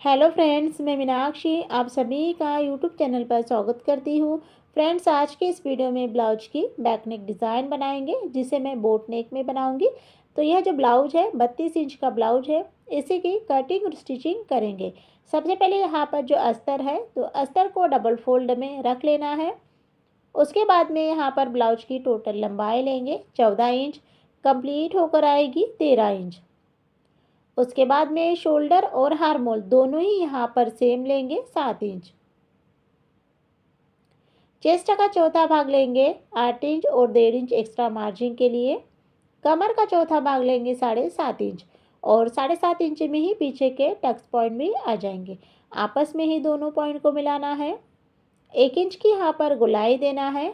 Hello friends, मैं मीनाक्षी आप सभी का यूट्यूब चैनल पर स्वागत करती हूँ। फ्रेंड्स, आज के इस वीडियो में ब्लाउज की बैक नेक डिज़ाइन बनाएंगे जिसे मैं बोट नेक में बनाऊंगी। तो यह जो ब्लाउज है 32 इंच का ब्लाउज है। इसी की कटिंग और स्टिचिंग करेंगे। सबसे पहले यहाँ पर जो अस्तर है तो अस्तर को डबल फोल्ड में रख लेना है। उसके बाद में यहाँ पर ब्लाउज की टोटल लंबाई लेंगे 14 इंच, कंप्लीट होकर आएगी 13 इंच। उसके बाद में शोल्डर और हार्मोल दोनों ही यहाँ पर सेम लेंगे 7 इंच। चेस्ट का चौथा भाग लेंगे 8 इंच और 1.5 इंच एक्स्ट्रा मार्जिन के लिए। कमर का चौथा भाग लेंगे 7.5 इंच और 7.5 इंच में ही पीछे के टक्स पॉइंट भी आ जाएंगे। आपस में ही दोनों पॉइंट को मिलाना है। 1 इंच की यहाँ पर गोलाई देना है।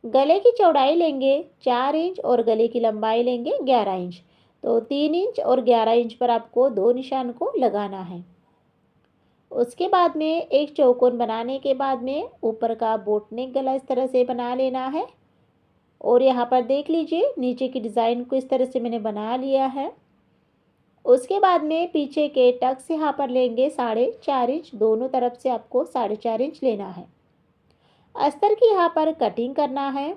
गले की चौड़ाई लेंगे 4 इंच और गले की लंबाई लेंगे 11 इंच। तो 3 इंच और 11 इंच पर आपको दो निशान को लगाना है। उसके बाद में एक चौकोन बनाने के बाद में ऊपर का बोट नेक गला इस तरह से बना लेना है। और यहाँ पर देख लीजिए नीचे की डिज़ाइन को इस तरह से मैंने बना लिया है। उसके बाद में पीछे के टक्स यहाँ पर लेंगे 4.5 इंच, दोनों तरफ से आपको 4.5 इंच लेना है। अस्तर की यहाँ पर कटिंग करना है।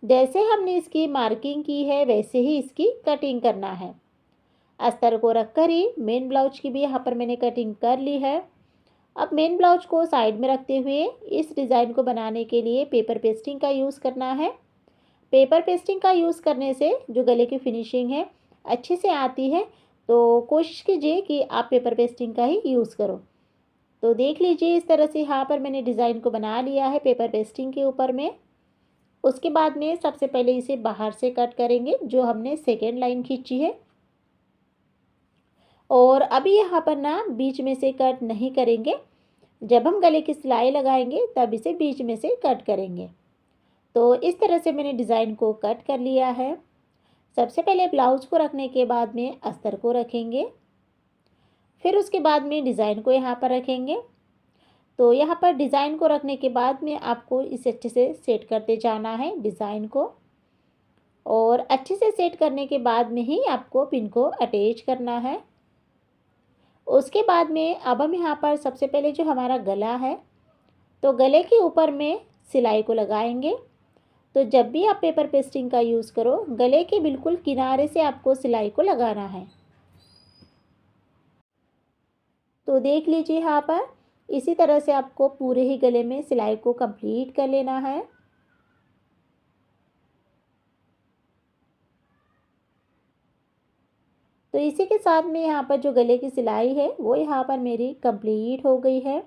जैसे हमने इसकी मार्किंग की है वैसे ही इसकी कटिंग करना है। अस्तर को रखकर ही मेन ब्लाउज की भी यहाँ पर मैंने कटिंग कर ली है। अब मेन ब्लाउज को साइड में रखते हुए इस डिज़ाइन को बनाने के लिए पेपर पेस्टिंग का यूज़ करना है। पेपर पेस्टिंग का यूज़ करने से जो गले की फिनिशिंग है अच्छे से आती है। तो कोशिश कीजिए कि आप पेपर पेस्टिंग का ही यूज़ करो। तो देख लीजिए इस तरह से यहाँ पर मैंने डिज़ाइन को बना लिया है पेपर पेस्टिंग के ऊपर में। उसके बाद में सबसे पहले इसे बाहर से कट करेंगे जो हमने सेकेंड लाइन खींची है। और अभी यहाँ पर ना बीच में से कट नहीं करेंगे। जब हम गले की सिलाई लगाएंगे तब इसे बीच में से कट करेंगे। तो इस तरह से मैंने डिज़ाइन को कट कर लिया है। सबसे पहले ब्लाउज को रखने के बाद में अस्तर को रखेंगे। फिर उसके बाद में डिज़ाइन को यहाँ पर रखेंगे। तो यहाँ पर डिज़ाइन को रखने के बाद में आपको इसे अच्छे से सेट करते जाना है डिज़ाइन को। और अच्छे से सेट करने के बाद में ही आपको पिन को अटैच करना है। उसके बाद में अब हम यहाँ पर सबसे पहले जो हमारा गला है तो गले के ऊपर में सिलाई को लगाएंगे। तो जब भी आप पेपर पेस्टिंग का यूज़ करो गले के बिल्कुल किनारे से आपको सिलाई को लगाना है। तो देख लीजिए यहाँ पर इसी तरह से आपको पूरे ही गले में सिलाई को कंप्लीट कर लेना है। तो इसी के साथ में यहाँ पर जो गले की सिलाई है वो यहाँ पर मेरी कंप्लीट हो गई है।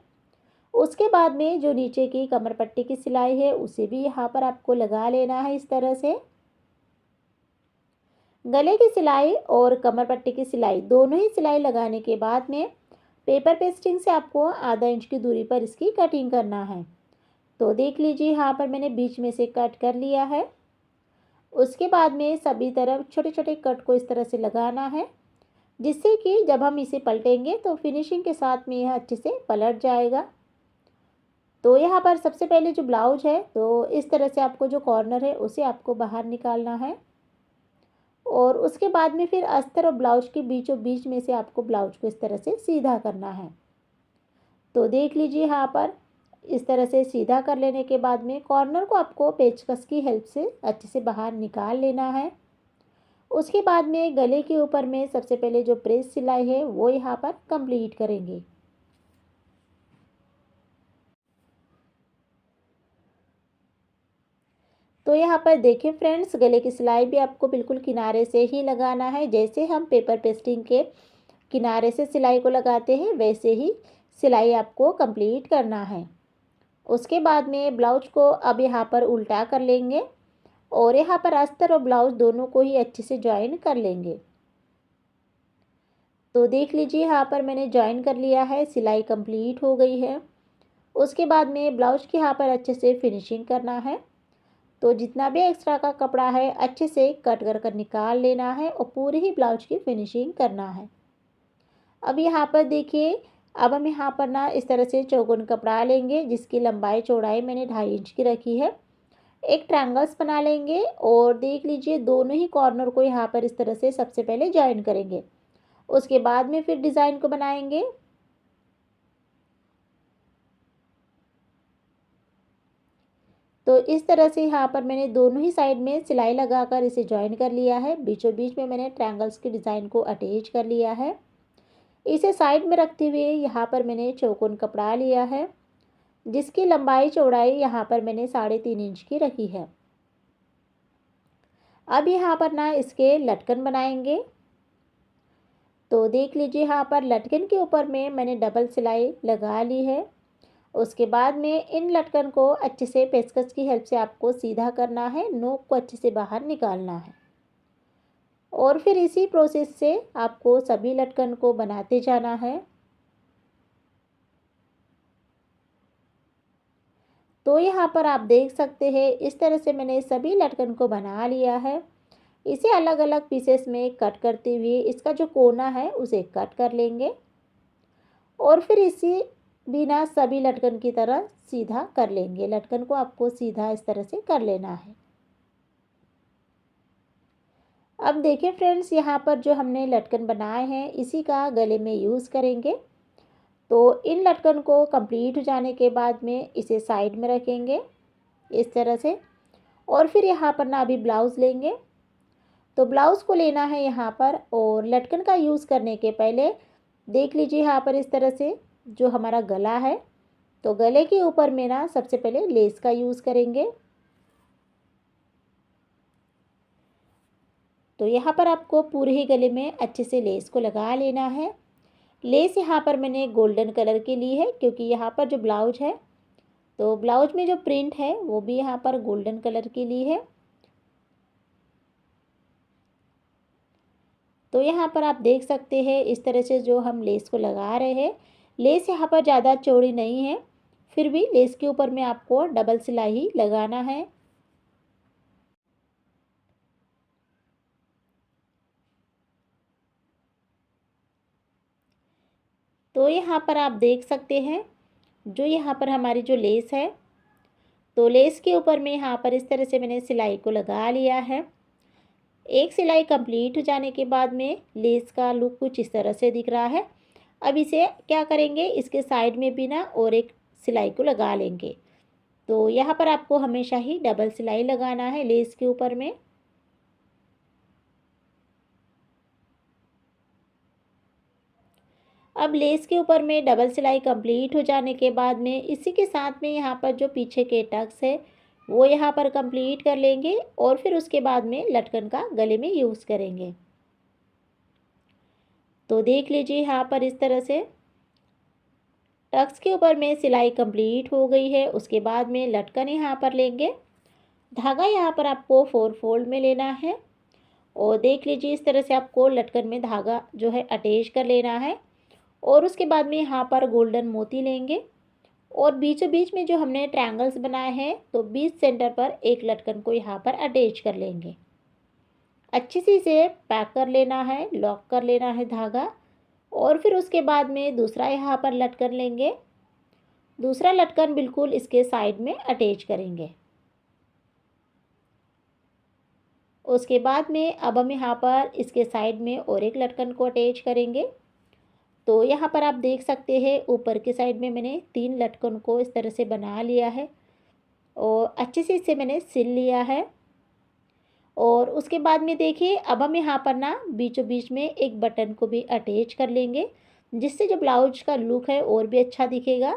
उसके बाद में जो नीचे की कमर पट्टी की सिलाई है उसे भी यहाँ पर आपको लगा लेना है इस तरह से। गले की सिलाई और कमर पट्टी की सिलाई दोनों ही सिलाई लगाने के बाद में पेपर पेस्टिंग से आपको आधा इंच की दूरी पर इसकी कटिंग करना है। तो देख लीजिए यहाँ पर मैंने बीच में से कट कर लिया है। उसके बाद में सभी तरफ छोटे छोटे कट को इस तरह से लगाना है जिससे कि जब हम इसे पलटेंगे तो फिनिशिंग के साथ में यह अच्छे से पलट जाएगा। तो यहाँ पर सबसे पहले जो ब्लाउज है तो इस तरह से आपको जो कॉर्नर है उसे आपको बाहर निकालना है। और उसके बाद में फिर अस्तर और ब्लाउज के बीचों बीच में से आपको ब्लाउज को इस तरह से सीधा करना है। तो देख लीजिए यहाँ पर इस तरह से सीधा कर लेने के बाद में कॉर्नर को आपको पेचकस की हेल्प से अच्छे से बाहर निकाल लेना है। उसके बाद में गले के ऊपर में सबसे पहले जो प्रेस सिलाई है वो यहाँ पर कंप्लीट करेंगे। तो यहाँ पर देखिए फ्रेंड्स गले की सिलाई भी आपको बिल्कुल किनारे से ही लगाना है। जैसे हम पेपर पेस्टिंग के किनारे से सिलाई को लगाते हैं वैसे ही सिलाई आपको कंप्लीट करना है। उसके बाद में ब्लाउज को अब यहाँ पर उल्टा कर लेंगे और यहाँ पर अस्तर और ब्लाउज दोनों को ही अच्छे से ज्वाइन कर लेंगे। तो देख लीजिए यहाँ पर मैंने ज्वाइन कर लिया है, सिलाई कंप्लीट हो गई है। उसके बाद में ब्लाउज की यहाँ पर अच्छे से फिनिशिंग करना है। तो जितना भी एक्स्ट्रा का कपड़ा है अच्छे से कट कर निकाल लेना है और पूरे ही ब्लाउज की फिनिशिंग करना है। अब यहाँ पर देखिए अब हम यहाँ पर ना इस तरह से चौकोन कपड़ा लेंगे जिसकी लंबाई चौड़ाई मैंने 2.5 इंच की रखी है। एक ट्रायंगल्स बना लेंगे और देख लीजिए दोनों ही कॉर्नर को यहाँ पर इस तरह से सबसे पहले ज्वाइन करेंगे। उसके बाद में फिर डिज़ाइन को बनाएंगे। तो इस तरह से यहाँ पर मैंने दोनों ही साइड में सिलाई लगाकर इसे जॉइन कर लिया है। बीचों बीच में मैंने ट्रायंगल्स की डिज़ाइन को अटैच कर लिया है। इसे साइड में रखते हुए यहाँ पर मैंने चौकोन कपड़ा लिया है, जिसकी लंबाई चौड़ाई यहाँ पर मैंने 3.5 इंच की रखी है। अब यहाँ पर ना इसके लटकन बनाएंगे। तो देख लीजिए, यहाँ पर लटकन के ऊपर में मैंने डबल सिलाई लगा ली है। उसके बाद में इन लटकन को अच्छे से पेचकस की हेल्प से आपको सीधा करना है, नोक को अच्छे से बाहर निकालना है और फिर इसी प्रोसेस से आपको सभी लटकन को बनाते जाना है। तो यहाँ पर आप देख सकते हैं, इस तरह से मैंने सभी लटकन को बना लिया है। इसे अलग अलग पीसेस में कट करते हुए इसका जो कोना है उसे कट कर लेंगे और फिर इसी बिना सभी लटकन की तरह सीधा कर लेंगे। लटकन को आपको सीधा इस तरह से कर लेना है। अब देखिए फ्रेंड्स, यहाँ पर जो हमने लटकन बनाए हैं इसी का गले में यूज़ करेंगे। तो इन लटकन को कंप्लीट हो जाने के बाद में इसे साइड में रखेंगे इस तरह से और फिर यहाँ पर ना अभी ब्लाउज़ लेंगे। तो ब्लाउज़ को लेना है यहाँ पर और लटकन का यूज़ करने के पहले देख लीजिए, यहाँ पर इस तरह से जो हमारा गला है, तो गले के ऊपर में ना सबसे पहले लेस का यूज़ करेंगे। तो यहाँ पर आपको पूरे ही गले में अच्छे से लेस को लगा लेना है। लेस यहाँ पर मैंने गोल्डन कलर की ली है, क्योंकि यहाँ पर जो ब्लाउज है तो ब्लाउज में जो प्रिंट है वो भी यहाँ पर गोल्डन कलर की ली है। तो यहाँ पर आप देख सकते हैं इस तरह से जो हम लेस को लगा रहे हैं, लेस यहाँ पर ज़्यादा चौड़ी नहीं है, फिर भी लेस के ऊपर में आपको डबल सिलाई ही लगाना है। तो यहाँ पर आप देख सकते हैं, जो यहाँ पर हमारी जो लेस है, तो लेस के ऊपर में यहाँ पर इस तरह से मैंने सिलाई को लगा लिया है। एक सिलाई कंप्लीट हो जाने के बाद में लेस का लुक कुछ इस तरह से दिख रहा है। अब इसे क्या करेंगे, इसके साइड में भी ना और एक सिलाई को लगा लेंगे। तो यहाँ पर आपको हमेशा ही डबल सिलाई लगाना है लेस के ऊपर में। अब लेस के ऊपर में डबल सिलाई कंप्लीट हो जाने के बाद में इसी के साथ में यहाँ पर जो पीछे के टक्स है वो यहाँ पर कंप्लीट कर लेंगे और फिर उसके बाद में लटकन का गले में यूज़ करेंगे। तो देख लीजिए, यहाँ पर इस तरह से टक्स के ऊपर में सिलाई कंप्लीट हो गई है। उसके बाद में लटकन यहाँ पर लेंगे। धागा यहाँ पर आपको 4 फोल्ड में लेना है और देख लीजिए इस तरह से आपको लटकन में धागा जो है अटैच कर लेना है और उसके बाद में यहाँ पर गोल्डन मोती लेंगे और बीचों बीच में जो हमने ट्रायंगल्स बनाए हैं तो बीच सेंटर पर एक लटकन को यहाँ पर अटैच कर लेंगे। अच्छी से इसे पैक कर लेना है, लॉक कर लेना है धागा और फिर उसके बाद में दूसरा यहाँ पर लटकन लेंगे। दूसरा लटकन बिल्कुल इसके साइड में अटैच करेंगे। उसके बाद में अब हम यहाँ पर इसके साइड में और एक लटकन को अटैच करेंगे। तो यहाँ पर आप देख सकते हैं ऊपर के साइड में मैंने 3 लटकन को इस तरह से बना लिया है और अच्छे से इसे मैंने सिल लिया है। और उसके बाद में देखिए, अब हम यहाँ पर ना बीचों बीच में एक बटन को भी अटैच कर लेंगे, जिससे जो ब्लाउज का लुक है और भी अच्छा दिखेगा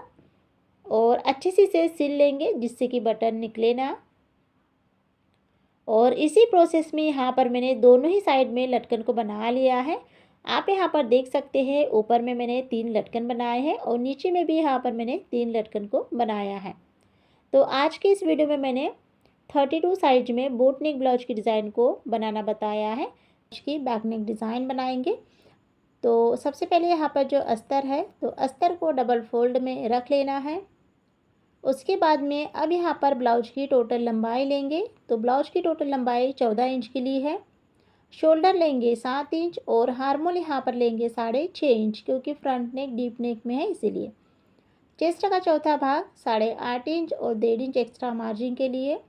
और अच्छे से इसे सिल लेंगे जिससे कि बटन निकले ना। और इसी प्रोसेस में यहाँ पर मैंने दोनों ही साइड में लटकन को बना लिया है। आप यहाँ पर देख सकते हैं ऊपर में मैंने 3 लटकन बनाए हैं और नीचे में भी यहाँ पर मैंने 3 लटकन को बनाया है। तो आज की इस वीडियो में मैंने 32 साइज में बोट नेक ब्लाउज की डिज़ाइन को बनाना बताया है। इसकी बैक नेक डिज़ाइन बनाएंगे। तो सबसे पहले यहाँ पर जो अस्तर है तो अस्तर को डबल फोल्ड में रख लेना है। उसके बाद में अब यहाँ पर ब्लाउज की टोटल लंबाई लेंगे। तो ब्लाउज की टोटल लंबाई 14 इंच की ली है। शोल्डर लेंगे 7 इंच और हार्मोल यहाँ पर लेंगे 6.5 इंच, क्योंकि फ्रंट नेक डीप नेक में है इसीलिए। चेस्ट का चौथा भाग 8.5 इंच और 1.5 इंच एक्स्ट्रा मार्जिन के लिए।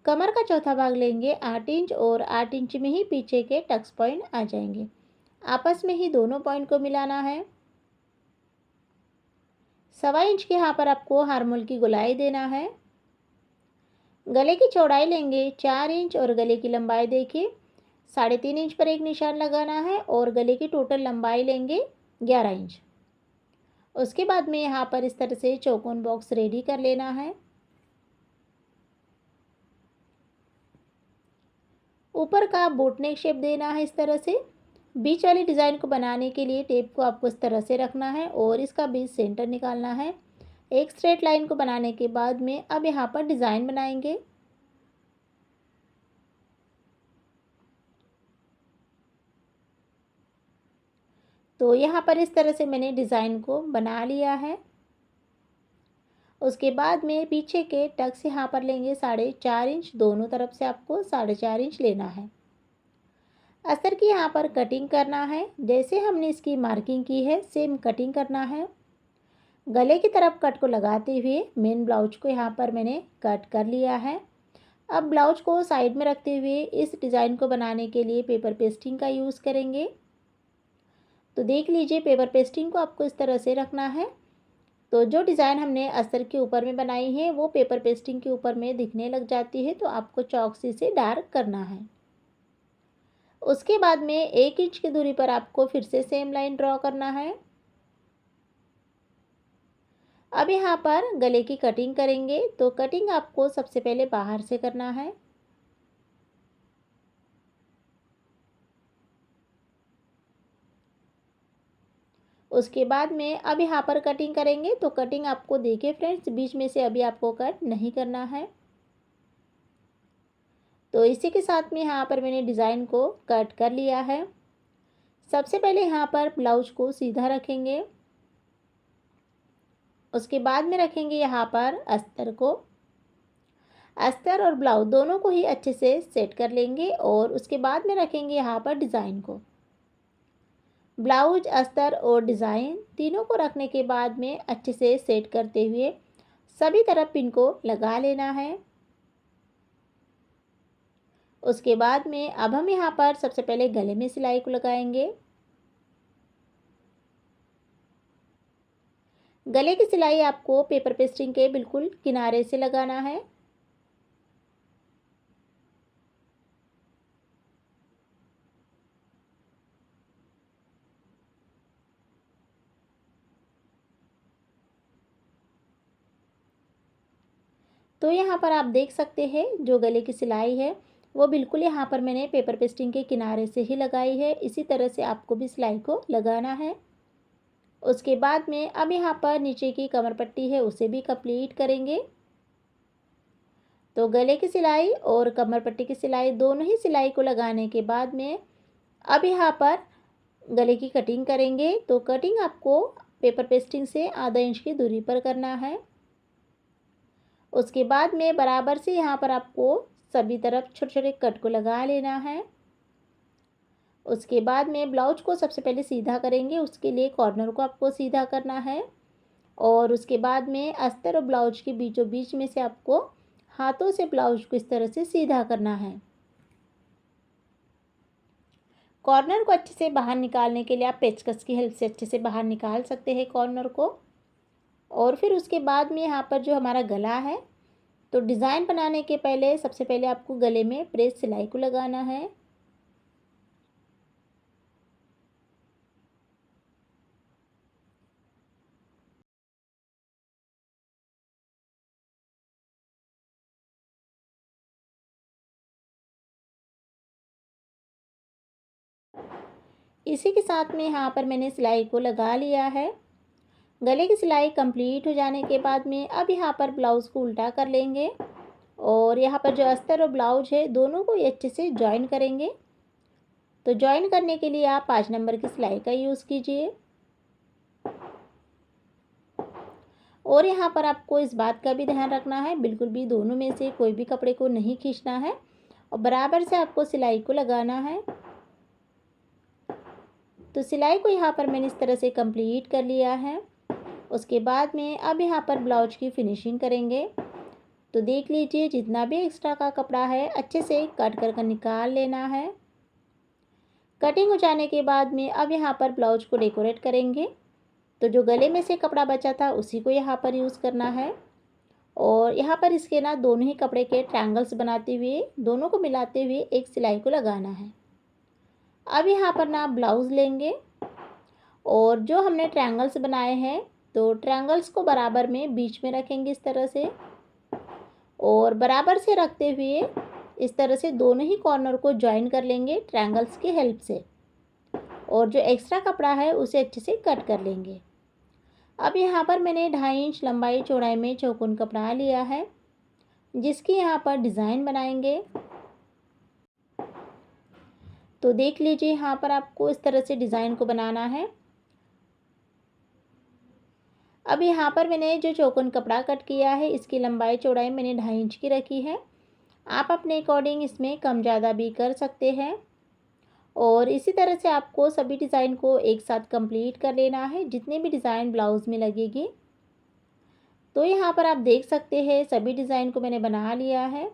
कमर का चौथा भाग लेंगे 8 इंच और 8 इंच में ही पीछे के टक्स पॉइंट आ जाएंगे। आपस में ही दोनों पॉइंट को मिलाना है। 1.25 इंच के यहाँ पर आपको हार्मोल की गोलाई देना है। गले की चौड़ाई लेंगे 4 इंच और गले की लंबाई देखिए 3.5 इंच पर एक निशान लगाना है और गले की टोटल लंबाई लेंगे 11 इंच। उसके बाद में यहाँ पर इस तरह से चौकोन बॉक्स रेडी कर लेना है। ऊपर का बोट नेक शेप देना है इस तरह से। बीच वाली डिज़ाइन को बनाने के लिए टेप को आपको इस तरह से रखना है और इसका बीच सेंटर निकालना है। एक स्ट्रेट लाइन को बनाने के बाद में अब यहाँ पर डिज़ाइन बनाएंगे। तो यहाँ पर इस तरह से मैंने डिज़ाइन को बना लिया है। उसके बाद में पीछे के टक्स यहाँ पर लेंगे 4.5 इंच, दोनों तरफ से आपको 4.5 इंच लेना है। अस्तर की यहाँ पर कटिंग करना है, जैसे हमने इसकी मार्किंग की है सेम कटिंग करना है। गले की तरफ कट को लगाते हुए मेन ब्लाउज को यहाँ पर मैंने कट कर लिया है। अब ब्लाउज को साइड में रखते हुए इस डिज़ाइन को बनाने के लिए पेपर पेस्टिंग का यूज़ करेंगे। तो देख लीजिए पेपर पेस्टिंग को आपको इस तरह से रखना है। तो जो डिज़ाइन हमने अस्तर के ऊपर में बनाई है वो पेपर पेस्टिंग के ऊपर में दिखने लग जाती है, तो आपको चॉक से इसे डार्क करना है। उसके बाद में 1 इंच की दूरी पर आपको फिर से सेम लाइन ड्रॉ करना है। अब यहाँ पर गले की कटिंग करेंगे, तो कटिंग आपको सबसे पहले बाहर से करना है। उसके बाद में अब यहाँ पर कटिंग करेंगे, तो कटिंग आपको देखिए फ्रेंड्स बीच में से अभी आपको कट नहीं करना है। तो इसी के साथ में यहाँ पर मैंने डिज़ाइन को कट कर लिया है। सबसे पहले यहाँ पर ब्लाउज को सीधा रखेंगे। उसके बाद में रखेंगे यहाँ पर अस्तर को। अस्तर और ब्लाउज दोनों को ही अच्छे से सेट कर लेंगे और उसके बाद में रखेंगे यहाँ पर डिज़ाइन को। ब्लाउज, अस्तर और डिज़ाइन तीनों को रखने के बाद में अच्छे से सेट करते हुए सभी तरफ पिन को लगा लेना है। उसके बाद में अब हम यहाँ पर सबसे पहले गले में सिलाई को लगाएंगे। गले की सिलाई आपको पेपर पेस्टिंग के बिल्कुल किनारे से लगाना है। तो यहाँ पर आप देख सकते हैं जो गले की सिलाई है वो बिल्कुल यहाँ पर मैंने पेपर पेस्टिंग के किनारे से ही लगाई है। इसी तरह से आपको भी सिलाई को लगाना है। उसके बाद में अब यहाँ पर नीचे की कमर पट्टी है उसे भी कंप्लीट करेंगे। तो गले की सिलाई और कमर पट्टी की सिलाई दोनों ही सिलाई को लगाने के बाद में अब यहाँ पर गले की कटिंग करेंगे। तो कटिंग आपको पेपर पेस्टिंग से आधा इंच की दूरी पर करना है। उसके बाद में बराबर से यहाँ पर आपको सभी तरफ छोटे छोटे कट को लगा लेना है। उसके बाद में ब्लाउज को सबसे पहले सीधा करेंगे, उसके लिए कॉर्नर को आपको सीधा करना है और उसके बाद में अस्तर और ब्लाउज के बीचों बीच में से आपको हाथों से ब्लाउज को इस तरह से सीधा करना है। कॉर्नर को अच्छे से बाहर निकालने के लिए आप पेचकस की हेल्प से अच्छे से बाहर निकाल सकते हैं कॉर्नर को। और फिर उसके बाद में यहाँ पर जो हमारा गला है, तो डिज़ाइन बनाने के पहले सबसे पहले आपको गले में प्रेस सिलाई को लगाना है। इसी के साथ में यहाँ पर मैंने सिलाई को लगा लिया है। गले की सिलाई कंप्लीट हो जाने के बाद में अब यहाँ पर ब्लाउज़ को उल्टा कर लेंगे और यहाँ पर जो अस्तर और ब्लाउज है दोनों को ये अच्छे से जॉइन करेंगे। तो जॉइन करने के लिए आप 5 नंबर की सिलाई का यूज़ कीजिए। और यहाँ पर आपको इस बात का भी ध्यान रखना है, बिल्कुल भी दोनों में से कोई भी कपड़े को नहीं खींचना है और बराबर से आपको सिलाई को लगाना है। तो सिलाई को यहाँ पर मैंने इस तरह से कंप्लीट कर लिया है। उसके बाद में अब यहाँ पर ब्लाउज की फिनिशिंग करेंगे। तो देख लीजिए जितना भी एक्स्ट्रा का कपड़ा है अच्छे से कट कर निकाल लेना है। कटिंग हो जाने के बाद में अब यहाँ पर ब्लाउज को डेकोरेट करेंगे। तो जो गले में से कपड़ा बचा था उसी को यहाँ पर यूज़ करना है और यहाँ पर इसके ना दोनों ही कपड़े के ट्रायंगल्स बनाते हुए दोनों को मिलाते हुए एक सिलाई को लगाना है। अब यहाँ पर ना ब्लाउज़ लेंगे और जो हमने ट्रायंगल्स बनाए हैं तो ट्रायंगल्स को बराबर में बीच में रखेंगे इस तरह से, और बराबर से रखते हुए इस तरह से दोनों ही कॉर्नर को जॉइन कर लेंगे ट्रायंगल्स की हेल्प से, और जो एक्स्ट्रा कपड़ा है उसे अच्छे से कट कर लेंगे। अब यहाँ पर मैंने 2.5 इंच लंबाई चौड़ाई में चौकोन कपड़ा लिया है, जिसकी यहाँ पर डिज़ाइन बनाएंगे। तो देख लीजिए यहाँ पर आपको इस तरह से डिज़ाइन को बनाना है। अब यहाँ पर मैंने जो चौकोन कपड़ा कट किया है इसकी लंबाई चौड़ाई मैंने 2.5 इंच की रखी है। आप अपने अकॉर्डिंग इसमें कम ज़्यादा भी कर सकते हैं, और इसी तरह से आपको सभी डिज़ाइन को एक साथ कंप्लीट कर लेना है, जितने भी डिज़ाइन ब्लाउज़ में लगेगी। तो यहाँ पर आप देख सकते हैं सभी डिज़ाइन को मैंने बना लिया है।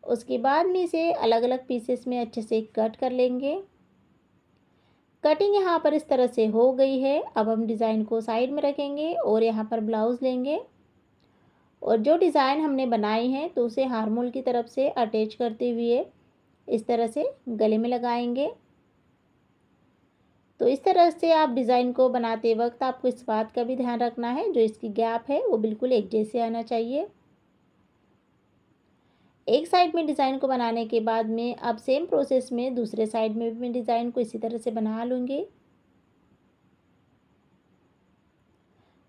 उसके बाद में इसे अलग अलग पीसेस में अच्छे से कट कर लेंगे। कटिंग यहाँ पर इस तरह से हो गई है। अब हम डिज़ाइन को साइड में रखेंगे और यहाँ पर ब्लाउज़ लेंगे, और जो डिज़ाइन हमने बनाई है तो उसे हार्मोल की तरफ से अटैच करते हुए इस तरह से गले में लगाएंगे। तो इस तरह से आप डिज़ाइन को बनाते वक्त आपको इस बात का भी ध्यान रखना है, जो इसकी गैप है वो बिल्कुल एक जैसे आना चाहिए। एक साइड में डिज़ाइन को बनाने के बाद में अब सेम प्रोसेस में दूसरे साइड में भी मैं डिज़ाइन को इसी तरह से बना लूँगी।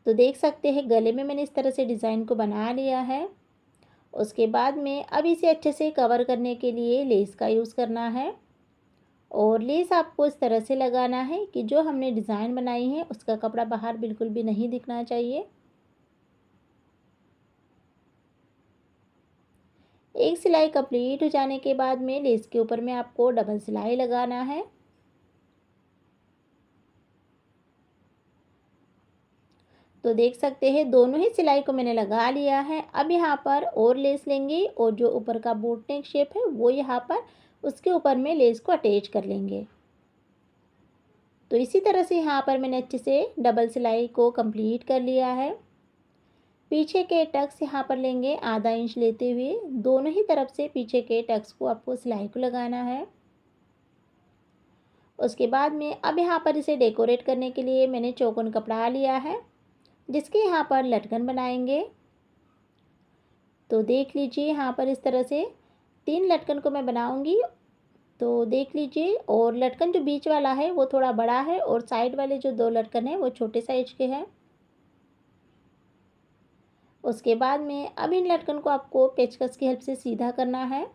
तो देख सकते हैं गले में मैंने इस तरह से डिज़ाइन को बना लिया है। उसके बाद में अब इसे अच्छे से कवर करने के लिए लेस का यूज़ करना है, और लेस आपको इस तरह से लगाना है कि जो हमने डिज़ाइन बनाई है उसका कपड़ा बाहर बिल्कुल भी नहीं दिखना चाहिए। एक सिलाई कंप्लीट हो जाने के बाद में लेस के ऊपर में आपको डबल सिलाई लगाना है। तो देख सकते हैं दोनों ही सिलाई को मैंने लगा लिया है। अब यहाँ पर और लेस लेंगे, और जो ऊपर का बोट नेक शेप है वो यहाँ पर उसके ऊपर में लेस को अटैच कर लेंगे। तो इसी तरह से यहाँ पर मैंने अच्छे से डबल सिलाई को कंप्लीट कर लिया है। पीछे के टक्स यहाँ पर लेंगे आधा इंच लेते हुए, दोनों ही तरफ से पीछे के टक्स को आपको सिलाई को लगाना है। उसके बाद में अब यहाँ पर इसे डेकोरेट करने के लिए मैंने चौकोन कपड़ा लिया है, जिसके यहाँ पर लटकन बनाएंगे। तो देख लीजिए यहाँ पर इस तरह से 3 लटकन को मैं बनाऊंगी। तो देख लीजिए, और लटकन जो बीच वाला है वो थोड़ा बड़ा है, और साइड वाले जो 2 लटकन हैं वो छोटे साइज के हैं। उसके बाद में अब इन लटकन को आपको पेचकस की हेल्प से सीधा करना है।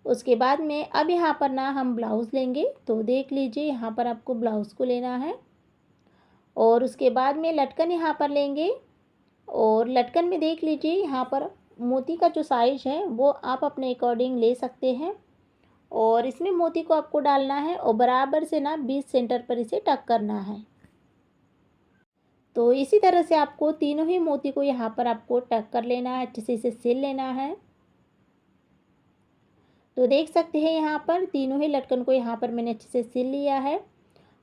उसके बाद में अब यहाँ पर ना हम ब्लाउज़ लेंगे। तो देख लीजिए यहाँ पर आपको ब्लाउज़ को लेना है, और उसके बाद में लटकन यहाँ पर लेंगे, और लटकन में देख लीजिए यहाँ पर मोती का जो साइज है वो आप अपने अकॉर्डिंग ले सकते हैं, और इसमें मोती को आपको डालना है और बराबर से ना 20 सेंटर पर इसे टक करना है। तो इसी तरह से आपको तीनों ही मोती को यहाँ पर आपको टक कर लेना है, अच्छे से इसे सिल लेना है। तो देख सकते हैं यहाँ पर तीनों ही लटकन को यहाँ पर मैंने अच्छे से सिल लिया है,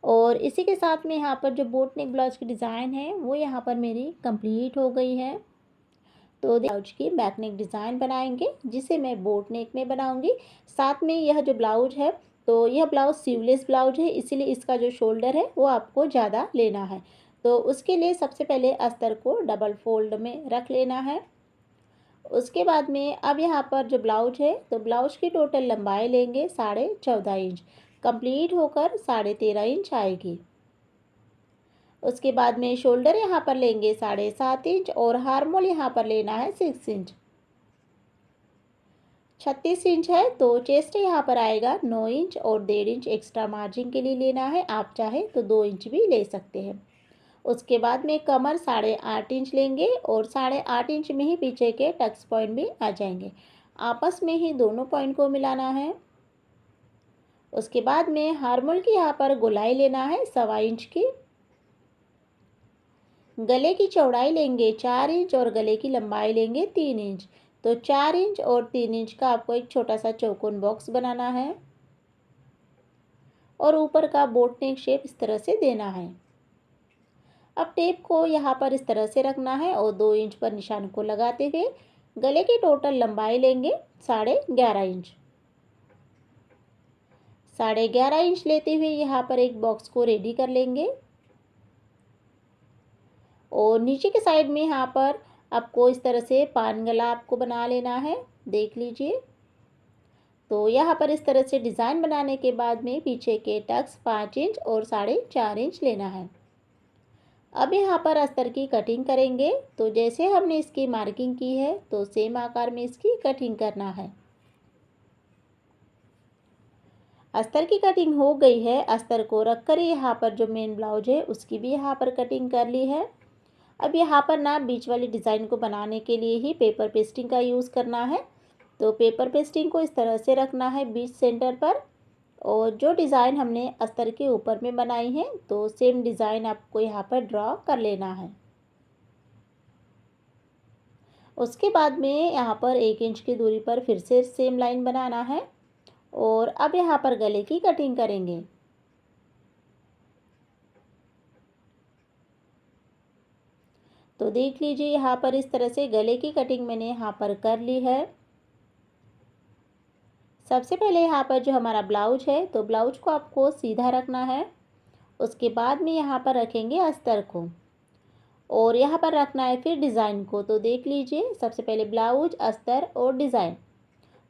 और इसी के साथ में यहाँ पर जो बोट नेक ब्लाउज की डिज़ाइन है वो यहाँ पर मेरी कंप्लीट हो गई है। तो ब्लाउज की बैक नेक डिज़ाइन बनाएंगे, जिसे मैं बोट नेक में बनाऊंगी। साथ में यह जो ब्लाउज है तो यह ब्लाउज सीवलेस ब्लाउज है, इसीलिए इसका जो शोल्डर है वो आपको ज़्यादा लेना है। तो उसके लिए सबसे पहले अस्तर को डबल फोल्ड में रख लेना है। उसके बाद में अब यहाँ पर जो ब्लाउज है तो ब्लाउज की टोटल लंबाई लेंगे 14.5 इंच, कंप्लीट होकर 13.5 इंच आएगी। उसके बाद में शोल्डर यहाँ पर लेंगे 7.5 इंच, और हार्मोल यहाँ पर लेना है 6 इंच। 36 इंच है तो चेस्ट यहाँ पर आएगा 9 इंच, और 1.5 इंच एक्स्ट्रा मार्जिन के लिए लेना है। आप चाहे तो 2 इंच भी ले सकते हैं। उसके बाद में कमर 8.5 इंच लेंगे, और 8.5 इंच में ही पीछे के टक्स पॉइंट भी आ जाएंगे। आपस में ही दोनों पॉइंट को मिलाना है। उसके बाद में हार्मोल की यहाँ पर गोलाई लेना है 1.25 इंच की। गले की चौड़ाई लेंगे 4 इंच, और गले की लंबाई लेंगे 3 इंच। तो 4 इंच और 3 इंच का आपको एक छोटा सा चौकोन बॉक्स बनाना है, और ऊपर का बोट नेक शेप इस तरह से देना है। अब टेप को यहाँ पर इस तरह से रखना है और 2 इंच पर निशान को लगाते हुए गले की टोटल लंबाई लेंगे 11.5 इंच। 11.5 इंच लेते हुए यहाँ पर एक बॉक्स को रेडी कर लेंगे और नीचे के साइड में यहाँ पर आपको इस तरह से पान गला आपको बना लेना है, देख लीजिए। तो यहाँ पर इस तरह से डिज़ाइन बनाने के बाद में पीछे के टक्स 5 इंच और 4.5 इंच लेना है। अब यहाँ पर अस्तर की कटिंग करेंगे। तो जैसे हमने इसकी मार्किंग की है तो सेम आकार में इसकी कटिंग करना है। अस्तर की कटिंग हो गई है। अस्तर को रखकर यहाँ पर जो मेन ब्लाउज है उसकी भी यहाँ पर कटिंग कर ली है। अब यहाँ पर ना बीच वाली डिज़ाइन को बनाने के लिए ही पेपर पेस्टिंग का यूज़ करना है। तो पेपर पेस्टिंग को इस तरह से रखना है बीच सेंटर पर और जो डिज़ाइन हमने अस्तर के ऊपर में बनाई है तो सेम डिज़ाइन आपको यहाँ पर ड्रॉ कर लेना है। उसके बाद में यहाँ पर 1 इंच की दूरी पर फिर से सेम लाइन बनाना है और अब यहाँ पर गले की कटिंग करेंगे। तो देख लीजिए यहाँ पर इस तरह से गले की कटिंग मैंने यहाँ पर कर ली है। सबसे पहले यहाँ पर जो हमारा ब्लाउज है तो ब्लाउज को आपको सीधा रखना है। उसके बाद में यहाँ पर रखेंगे अस्तर को और यहाँ पर रखना है फिर डिज़ाइन को। तो देख लीजिए सबसे पहले ब्लाउज, अस्तर और डिज़ाइन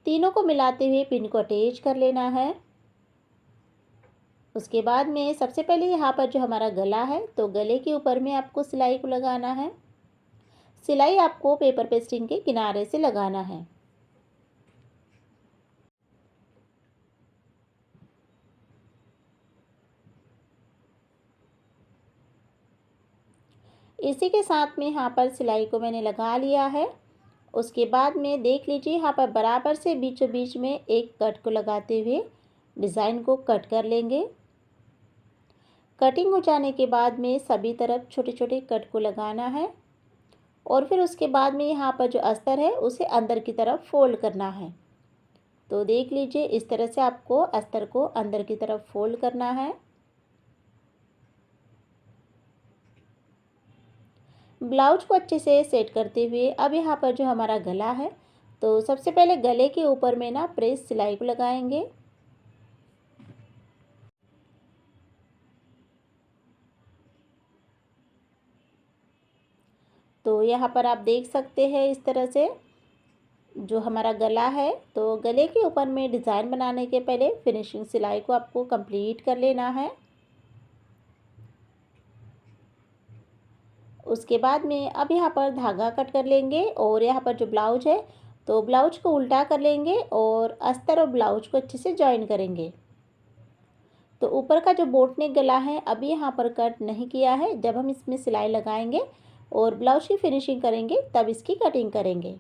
तीनों को मिलाते हुए पिन को अटैच कर लेना है। उसके बाद में सबसे पहले यहाँ पर जो हमारा गला है तो गले के ऊपर में आपको सिलाई को लगाना है। सिलाई आपको पेपर पेस्टिंग के किनारे से लगाना है। इसी के साथ में यहाँ पर सिलाई को मैंने लगा लिया है। उसके बाद में देख लीजिए यहाँ पर बराबर से बीचों बीच में एक कट को लगाते हुए डिज़ाइन को कट कर लेंगे। कटिंग हो जाने के बाद में सभी तरफ छोटे छोटे कट को लगाना है और फिर उसके बाद में यहाँ पर जो अस्तर है उसे अंदर की तरफ फोल्ड करना है। तो देख लीजिए इस तरह से आपको अस्तर को अंदर की तरफ फोल्ड करना है। ब्लाउज को अच्छे से सेट करते हुए अब यहाँ पर जो हमारा गला है तो सबसे पहले गले के ऊपर में ना प्रेस सिलाई को लगाएंगे। तो यहाँ पर आप देख सकते हैं इस तरह से जो हमारा गला है तो गले के ऊपर में डिज़ाइन बनाने के पहले फिनिशिंग सिलाई को आपको कंप्लीट कर लेना है। उसके बाद में अब यहाँ पर धागा कट कर लेंगे और यहाँ पर जो ब्लाउज है तो ब्लाउज को उल्टा कर लेंगे और अस्तर और ब्लाउज को अच्छे से जॉइन करेंगे। तो ऊपर का जो बोट नेक गला है अभी यहाँ पर कट नहीं किया है। जब हम इसमें सिलाई लगाएंगे और ब्लाउज की फिनिशिंग करेंगे तब इसकी कटिंग करेंगे।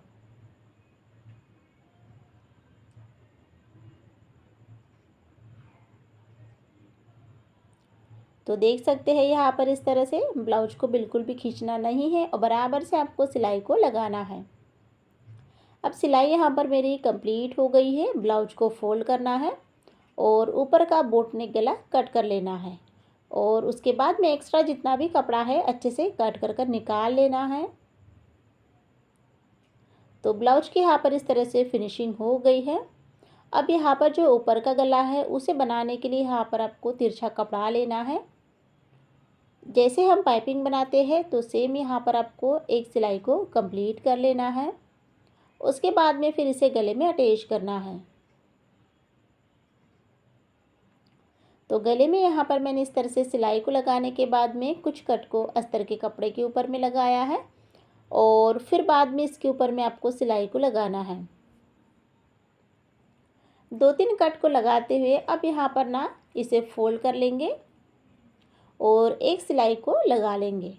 तो देख सकते हैं यहाँ पर इस तरह से ब्लाउज को बिल्कुल भी खींचना नहीं है और बराबर से आपको सिलाई को लगाना है। अब सिलाई यहाँ पर मेरी कंप्लीट हो गई है। ब्लाउज को फोल्ड करना है और ऊपर का बोट नेक गला कट कर लेना है और उसके बाद में एक्स्ट्रा जितना भी कपड़ा है अच्छे से कट कर निकाल लेना है। तो ब्लाउज की यहाँ पर इस तरह से फिनिशिंग हो गई है। अब यहाँ पर जो ऊपर का गला है उसे बनाने के लिए यहाँ पर आपको तिरछा कपड़ा लेना है। जैसे हम पाइपिंग बनाते हैं तो सेम यहाँ पर आपको एक सिलाई को कंप्लीट कर लेना है। उसके बाद में फिर इसे गले में अटैच करना है। तो गले में यहाँ पर मैंने इस तरह से सिलाई को लगाने के बाद में कुछ कट को अस्तर के कपड़े के ऊपर में लगाया है और फिर बाद में इसके ऊपर में आपको सिलाई को लगाना है। 2-3 कट को लगाते हुए अब यहाँ पर ना इसे फोल्ड कर लेंगे और एक सिलाई को लगा लेंगे।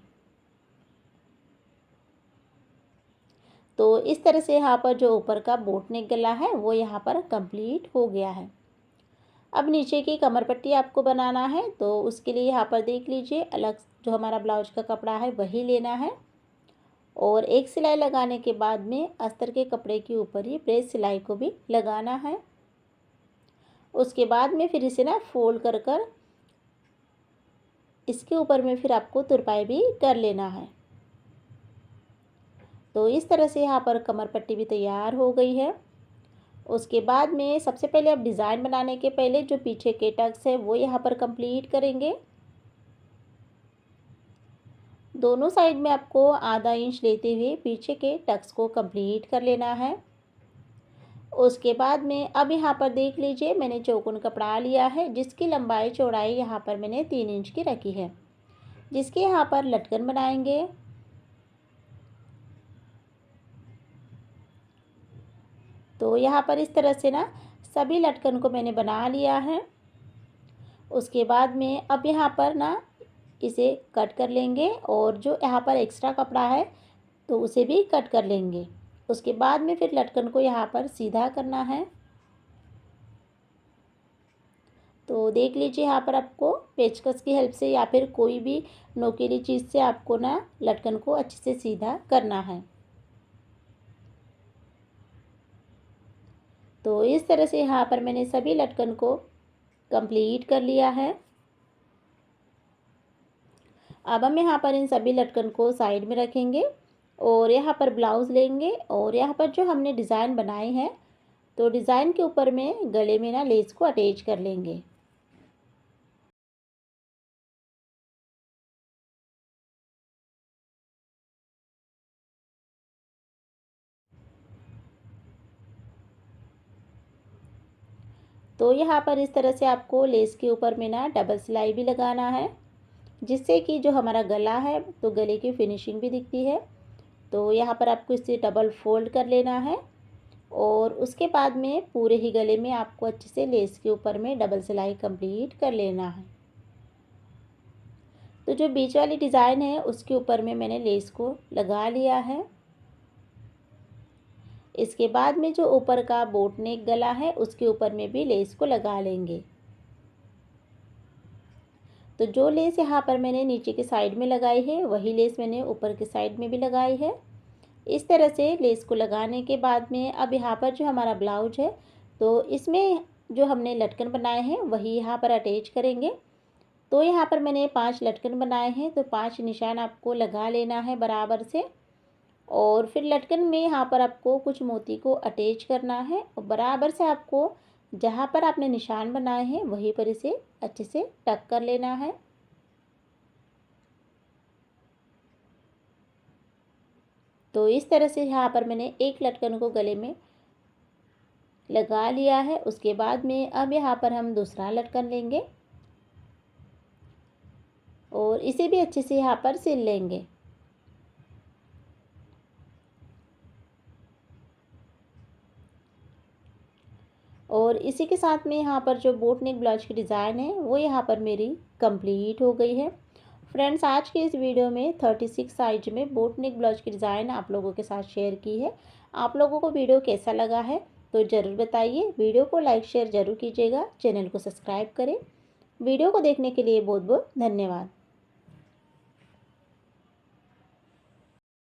तो इस तरह से यहाँ पर जो ऊपर का बोट नेक गला है वो यहाँ पर कंप्लीट हो गया है। अब नीचे की कमर पट्टी आपको बनाना है तो उसके लिए यहाँ पर देख लीजिए अलग जो हमारा ब्लाउज का कपड़ा है वही लेना है और एक सिलाई लगाने के बाद में अस्तर के कपड़े के ऊपर ही प्रेस सिलाई को भी लगाना है। उसके बाद में फिर इसे ना फोल्ड कर इसके ऊपर में फिर आपको तुरपाई भी कर लेना है। तो इस तरह से यहाँ पर कमर पट्टी भी तैयार हो गई है। उसके बाद में सबसे पहले अब डिज़ाइन बनाने के पहले जो पीछे के टक्स है वो यहाँ पर कंप्लीट करेंगे। दोनों साइड में आपको आधा इंच लेते हुए पीछे के टक्स को कंप्लीट कर लेना है। उसके बाद में अब यहाँ पर देख लीजिए, मैंने चौकोन कपड़ा लिया है जिसकी लंबाई चौड़ाई यहाँ पर मैंने 3 इंच की रखी है, जिसके यहाँ पर लटकन बनाएंगे। तो यहाँ पर इस तरह से ना सभी लटकन को मैंने बना लिया है। उसके बाद में अब यहाँ पर ना इसे कट कर लेंगे और जो यहाँ पर एक्स्ट्रा कपड़ा है तो उसे भी कट कर लेंगे। उसके बाद में फिर लटकन को यहाँ पर सीधा करना है। तो देख लीजिए, यहाँ पर आपको पेचकस की हेल्प से या फिर कोई भी नोकीली चीज़ से आपको ना लटकन को अच्छे से सीधा करना है। तो इस तरह से यहाँ पर मैंने सभी लटकन को कंप्लीट कर लिया है। अब हम यहाँ पर इन सभी लटकन को साइड में रखेंगे और यहाँ पर ब्लाउज़ लेंगे और यहाँ पर जो हमने डिज़ाइन बनाए हैं तो डिज़ाइन के ऊपर में गले में ना लेस को अटैच कर लेंगे। तो यहाँ पर इस तरह से आपको लेस के ऊपर में ना डबल सिलाई भी लगाना है, जिससे कि जो हमारा गला है तो गले की फिनिशिंग भी दिखती है। तो यहाँ पर आपको इसे डबल फोल्ड कर लेना है और उसके बाद में पूरे ही गले में आपको अच्छे से लेस के ऊपर में डबल सिलाई कंप्लीट कर लेना है। तो जो बीच वाली डिज़ाइन है उसके ऊपर में मैंने लेस को लगा लिया है। इसके बाद में जो ऊपर का बोट नेक गला है उसके ऊपर में भी लेस को लगा लेंगे। तो जो लेस यहाँ पर मैंने नीचे के साइड में लगाई है वही लेस मैंने ऊपर के साइड में भी लगाई है। इस तरह से लेस को लगाने के बाद में अब यहाँ पर जो हमारा ब्लाउज है तो इसमें जो हमने लटकन बनाए हैं वही यहाँ पर अटैच करेंगे। तो यहाँ पर मैंने 5 लटकन बनाए हैं, तो 5 निशान आपको लगा लेना है बराबर से और फिर लटकन में यहाँ पर आपको कुछ मोती को अटैच करना है और बराबर से आपको जहाँ पर आपने निशान बनाए हैं वहीं पर इसे अच्छे से टक कर लेना है। तो इस तरह से यहाँ पर मैंने एक लटकन को गले में लगा लिया है। उसके बाद में अब यहाँ पर हम दूसरा लटकन लेंगे और इसे भी अच्छे से यहाँ पर सिल लेंगे। और इसी के साथ में यहाँ पर जो बोट नेक ब्लाउज की डिज़ाइन है वो यहाँ पर मेरी कंप्लीट हो गई है। फ्रेंड्स, आज के इस वीडियो में 36 साइज में बोट नेक ब्लाउज की डिज़ाइन आप लोगों के साथ शेयर की है। आप लोगों को वीडियो कैसा लगा है तो ज़रूर बताइए। वीडियो को लाइक शेयर ज़रूर कीजिएगा, चैनल को सब्सक्राइब करें। वीडियो को देखने के लिए बहुत बहुत धन्यवाद।